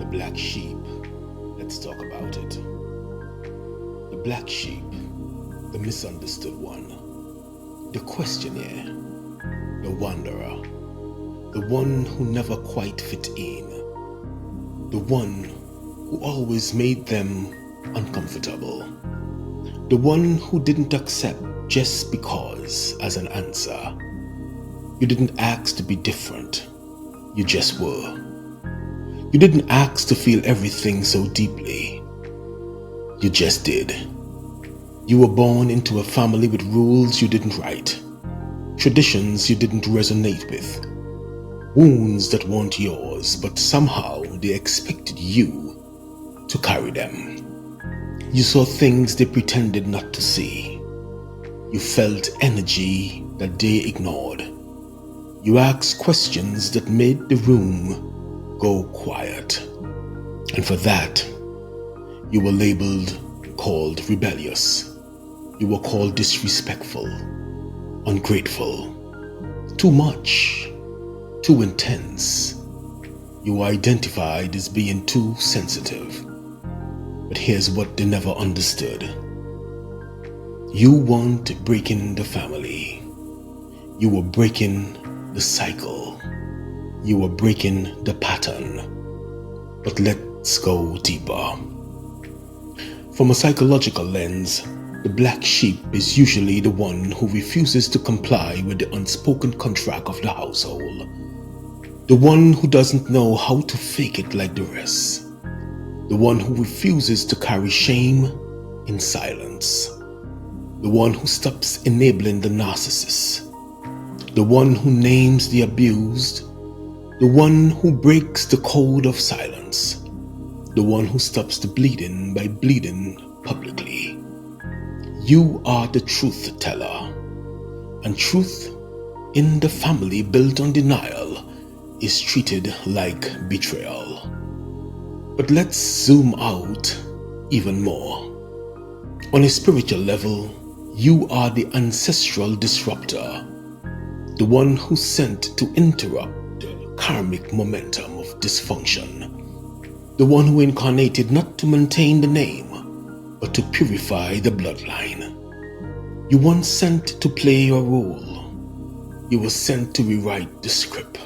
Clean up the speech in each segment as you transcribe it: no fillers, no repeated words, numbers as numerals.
The black sheep. Let's talk about it. The black sheep, the misunderstood one, the questioner, the wanderer, the one who never quite fit in, the one who always made them uncomfortable, the one who didn't accept just because as an answer. You didn't ask to be different, you just were. You didn't ask to feel everything so deeply. You just did. You were born into a family with rules you didn't write, traditions you didn't resonate with, wounds that weren't yours, but somehow they expected you to carry them. You saw things they pretended not to see. You felt energy that they ignored. You asked questions that made the room go quiet. And for that, you were labeled, called rebellious. You were called disrespectful, ungrateful, too much, too intense. You were identified as being too sensitive. But here's what they never understood. You weren't breaking the family. You were breaking the cycle. You were breaking the pattern. But let's go deeper. From a psychological lens, the black sheep is usually the one who refuses to comply with the unspoken contract of the household. The one who doesn't know how to fake it like the rest. The one who refuses to carry shame in silence. The one who stops enabling the narcissist. The one who names the abused. The one who breaks the code of silence. The one who stops the bleeding by bleeding publicly. You are the truth teller. And truth in the family built on denial is treated like betrayal. But let's zoom out even more. On a spiritual level, you are the ancestral disruptor. The one who's sent to interrupt the karmic momentum of dysfunction. The one who incarnated not to maintain the name, but to purify the bloodline. You weren't sent to play your role. You were sent to rewrite the script.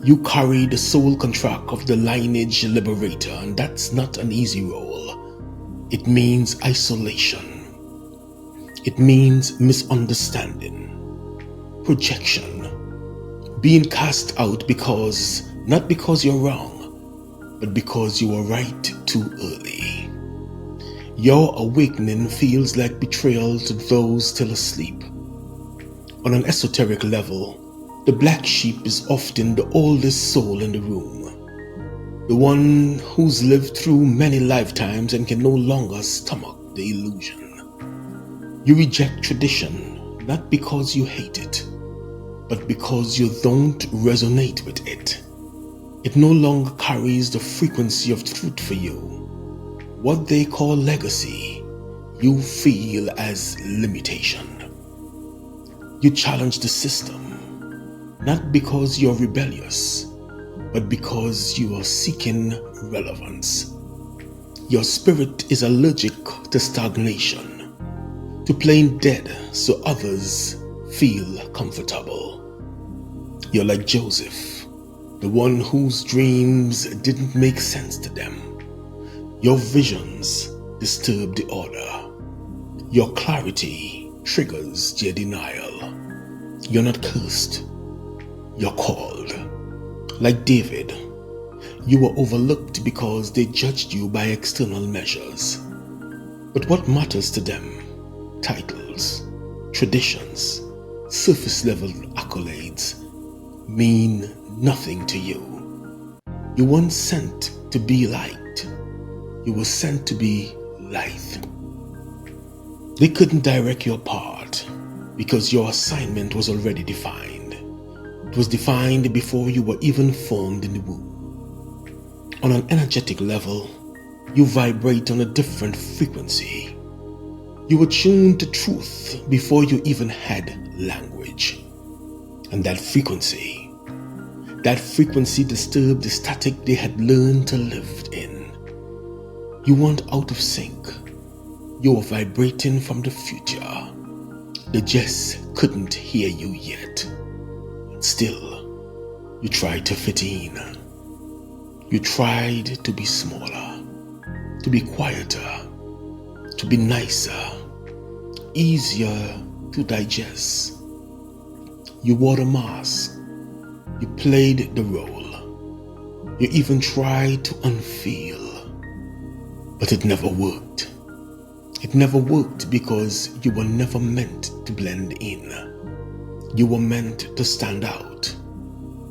You carry the soul contract of the lineage liberator, and that's not an easy role. It means isolation. It means misunderstanding, projection, being cast out not because you're wrong, but because you were right too early. Your awakening feels like betrayal to those still asleep. On an esoteric level, the black sheep is often the oldest soul in the room, the one who's lived through many lifetimes and can no longer stomach the illusion. You reject tradition not because you hate it, but because you don't resonate with it. It no longer carries the frequency of truth for you. What they call legacy, you feel as limitation. You challenge the system, not because you're rebellious, but because you are seeking relevance. Your spirit is allergic to stagnation, to playing dead so others feel comfortable. You're like Joseph, the one whose dreams didn't make sense to them. Your visions disturb the order. Your clarity triggers their denial. You're not cursed. You're called. Like David, you were overlooked because they judged you by external measures. But what matters to them? Titles, traditions, surface-level accolades mean nothing to you. You weren't sent to be liked. You were sent to be light. They couldn't direct your part because your assignment was already defined. It was defined before you were even formed in the womb. On an energetic level, you vibrate on a different frequency. You were tuned to truth before you even had language. And that frequency, That frequency disturbed the static they had learned to live in. You weren't out of sync. You were vibrating from the future. They just couldn't hear you yet. Still, you tried to fit in. You tried to be smaller, to be quieter, to be nicer, easier to digest. You wore the mask. You played the role. You even tried to unfeel. But it never worked. It never worked because you were never meant to blend in. You were meant to stand out.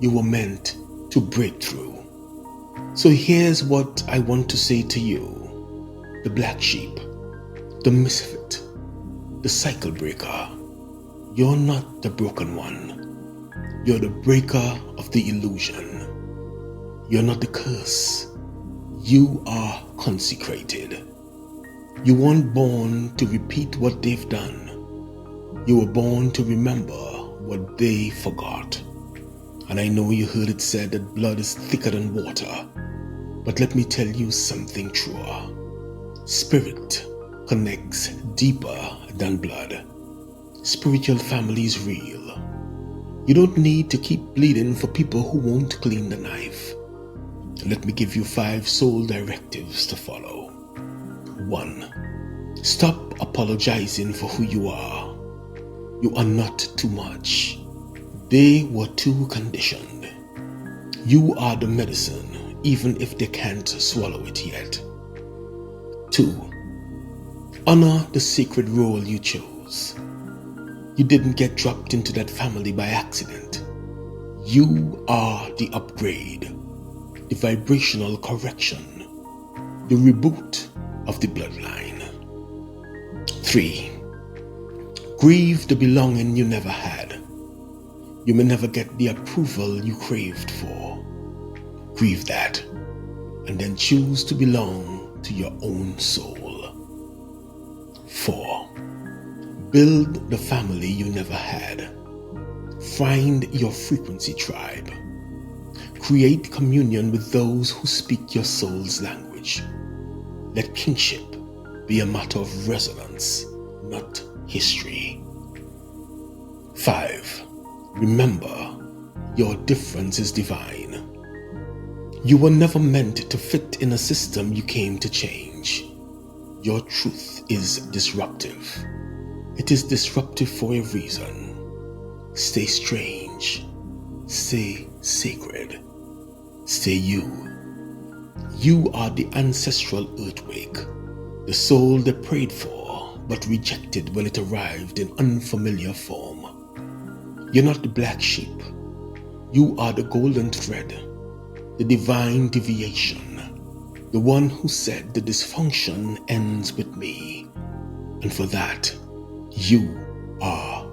You were meant to break through. So here's what I want to say to you. The black sheep, the misfit, the cycle breaker. You're not the broken one. You're the breaker of the illusion. You're not the curse. You are consecrated. You weren't born to repeat what they've done. You were born to remember what they forgot. And I know you heard it said that blood is thicker than water. But let me tell you something truer. Spirit connects deeper than blood. Spiritual family is real. You don't need to keep bleeding for people who won't clean the knife. Let me give you 5 soul directives to follow. 1. Stop apologizing for who you are. You are not too much. They were too conditioned. You are the medicine, even if they can't swallow it yet. 2. Honor the sacred role you chose. You didn't get dropped into that family by accident. You are the upgrade, the vibrational correction, the reboot of the bloodline. 3. Grieve the belonging you never had. You may never get the approval you craved for. Grieve that, and then choose to belong to your own soul. 4. Build the family you never had. Find your frequency tribe. Create communion with those who speak your soul's language. Let kinship be a matter of resonance, not history. 5. Remember, your difference is divine. You were never meant to fit in a system you came to change. Your truth is disruptive. It is disruptive for a reason. Stay strange. Stay sacred. Stay you. You are the ancestral earthquake, the soul they prayed for but rejected when it arrived in unfamiliar form. You're not the black sheep. You are the golden thread, the divine deviation, the one who said the dysfunction ends with me. And for that, you are